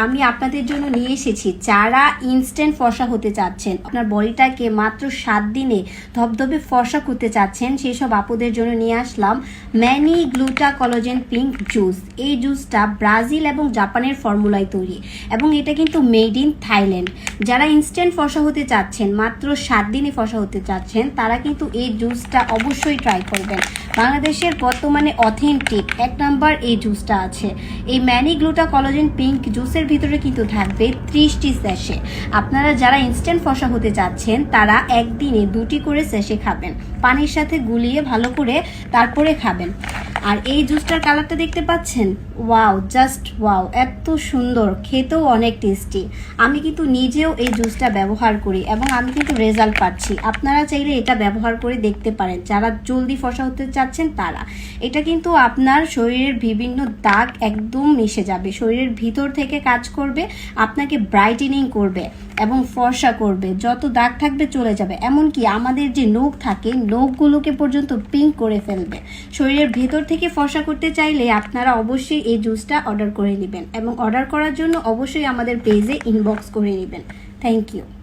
আমি আপনাদের জন্য নিয়ে এসেছি যারা ইনস্ট্যান্ট ফর্সা হতে চাচ্ছেন, আপনার বডিটাকে মাত্র 7 দিনে ধবধবে ফর্সা করতে চাচ্ছেন, সেই সব আপুদের জন্য নিয়ে আসলাম ম্যানি গ্লুটা কলাজেন পিঙ্ক জুস। এই জুসটা ব্রাজিল এবং জাপানের ফর্মুলায় তৈরি এবং এটা কিন্তু মেড ইন থাইল্যান্ড। যারা ইনস্ট্যান্ট ফর্সা হতে চাচ্ছেন, মাত্র 7 দিনে ফর্সা হতে চাচ্ছেন, তারা কিন্তু এই জুসটা অবশ্যই ট্রাই করবেন। বাংলাদেশের বর্তমানে অথেন্টিক 1 নাম্বার এই জুসটা আছে। এই ম্যানি গ্লুটা কলাজেন পিঙ্ক জুসের ভিতরে কিন্তু থাকবে 30টি স্যাশে। আপনারা যারা ইনস্ট্যান্ট ফর্সা হতে চাচ্ছেন তারা একদিনে 2টি করে স্যাশে খাবেন, পানির সাথে গুলিয়ে ভালো করে তারপরে খাবেন। আর এই জুসটার কালারটা দেখতে পাচ্ছেন, ওয়াও, জাস্ট ওয়াও, এত সুন্দর, খেতেও অনেক টেস্টি। আমি কিন্তু নিজেও এই জুসটা ব্যবহার করি এবং আমি কিন্তু রেজাল্ট পাচ্ছি। আপনারা চাইলে এটা ব্যবহার করে দেখতে পারেন যারা জলদি ফর্সা হতে চাচ্ছেন তারা। এটা কিন্তু আপনার শরীরের বিভিন্ন দাগ একদম মিশে যাবে, শরীরের ভিতর থেকে কাজ করবে, আপনাকে ব্রাইটেনিং করবে এবং ফর্সা করবে, যত দাগ থাকবে চলে যাবে। এমনকি আমাদের যে নখ থাকে, নখগুলোকে পর্যন্ত পিঙ্ক করে ফেলবে। শরীরের ভেতর থেকে ফর্সা করতে চাইলে আপনারা অবশ্যই এই জুসটা অর্ডার করে নেবেন এবং অর্ডার করার জন্য অবশ্যই আমাদের পেজে ইনবক্স করে নেবেন। Thank you.